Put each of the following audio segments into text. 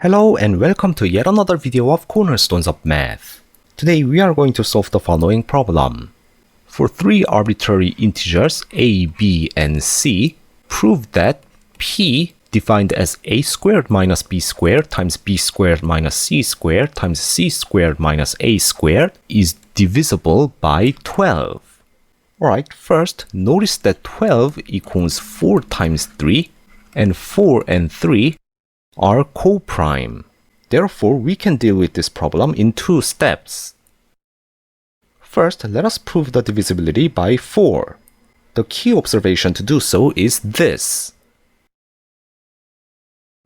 Hello and welcome to yet another video of Cornerstones of Math. Today we are going to solve the following problem. For three arbitrary integers a, b, and c, prove that p defined as a squared minus b squared times b squared minus c squared times c squared minus a squared is divisible by 12. Alright, first notice that 12 equals 4 times 3 and 4 and 3 are co-prime. Therefore, we can deal with this problem in two steps. First, let us prove the divisibility by 4. The key observation to do so is this.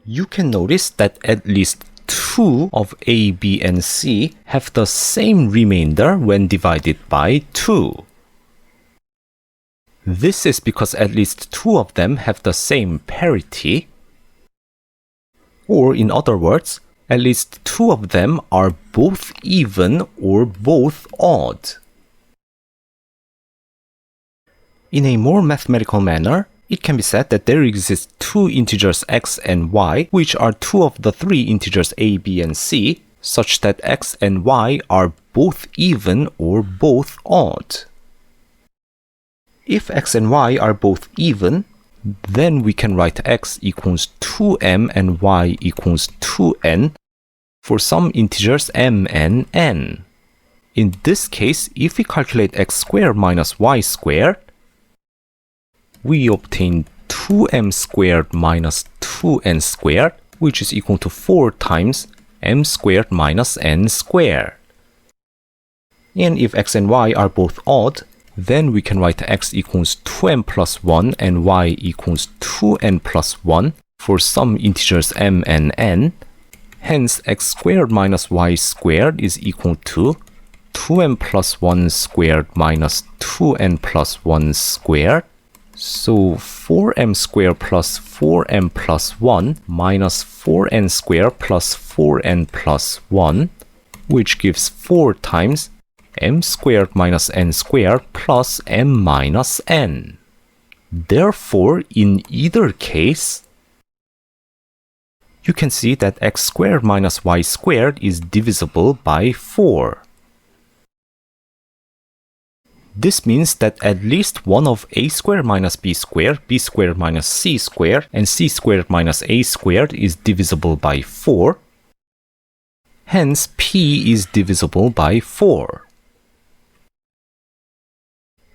You can notice that at least 2 of a, b, and c have the same remainder when divided by 2. This is because at least 2 of them have the same parity. Or in other words, at least 2 of them are both even or both odd. In a more mathematical manner, it can be said that there exist two integers x and y, which are two of the three integers a, b, and c, such that x and y are both even or both odd. If x and y are both even, then we can write x equals 2m and y equals 2n for some integers m and n. In this case, if we calculate x squared minus y squared, we obtain 2m squared minus 2n squared, which is equal to 4 times m squared minus n squared. And if x and y are both odd, then we can write x equals 2m plus 1 and y equals 2n plus 1 for some integers m and n. Hence, x squared minus y squared is equal to 2m plus 1 squared minus 2n plus 1 squared. So 4m squared plus 4m plus 1 minus 4n squared plus 4n plus 1, which gives 4 times m squared minus n squared plus m minus n. Therefore, in either case, you can see that x squared minus y squared is divisible by 4. This means that at least one of a squared minus b squared minus c squared, and c squared minus a squared is divisible by 4. Hence, p is divisible by 4.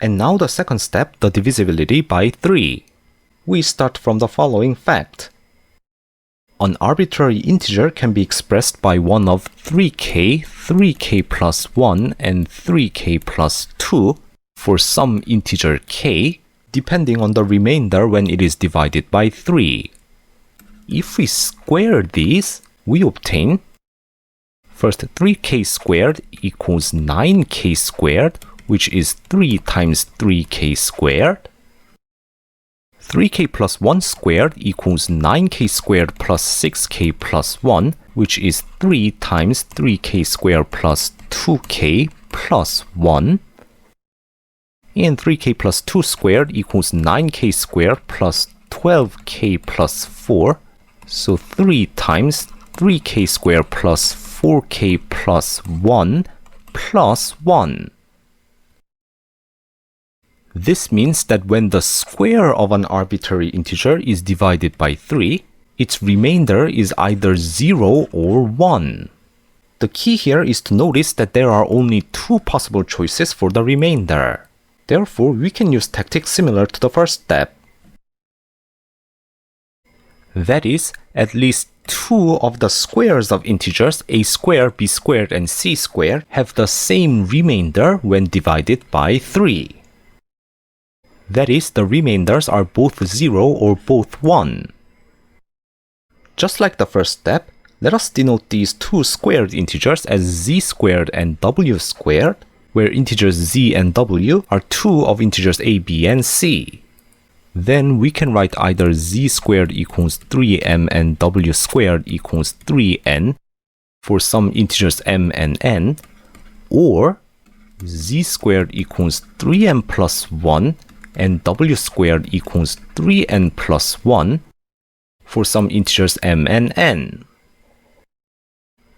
And now the second step, the divisibility by 3. We start from the following fact. An arbitrary integer can be expressed by one of 3k, 3k plus 1, and 3k plus 2 for some integer k, depending on the remainder when it is divided by 3. If we square these, we obtain first 3k squared equals 9k squared, which is 3 times 3k squared. 3k plus 1 squared equals 9k squared plus 6k plus 1, which is 3 times 3k squared plus 2k plus 1. And 3k plus 2 squared equals 9k squared plus 12k plus 4, so 3 times 3k squared plus 4k plus 1 plus 1. This means that when the square of an arbitrary integer is divided by 3, its remainder is either 0 or 1. The key here is to notice that there are only two possible choices for the remainder. Therefore, we can use tactics similar to the first step. That is, at least 2 of the squares of integers a squared, b squared, and c squared have the same remainder when divided by 3. That is, the remainders are both 0 or both 1. Just like the first step, let us denote these two squared integers as z squared and w squared, where integers z and w are two of integers a, b, and c. Then we can write either z squared equals 3m and w squared equals 3n for some integers m and n, or z squared equals 3m plus 1 and w squared equals 3n plus 1 for some integers m and n.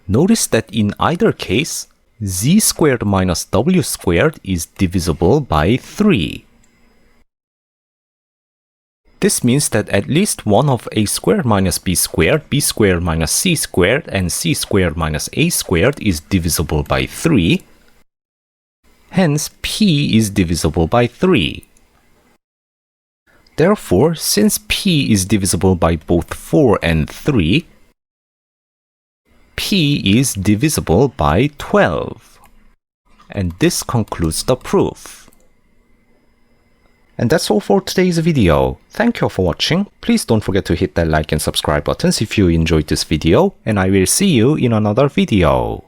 Notice that in either case, z squared minus w squared is divisible by 3. This means that at least one of a squared minus b squared minus c squared, and c squared minus a squared is divisible by 3. Hence, p is divisible by 3. Therefore, since p is divisible by both 4 and 3, p is divisible by 12. And this concludes the proof. And that's all for today's video. Thank you for watching. Please don't forget to hit that like and subscribe buttons if you enjoyed this video, and I will see you in another video.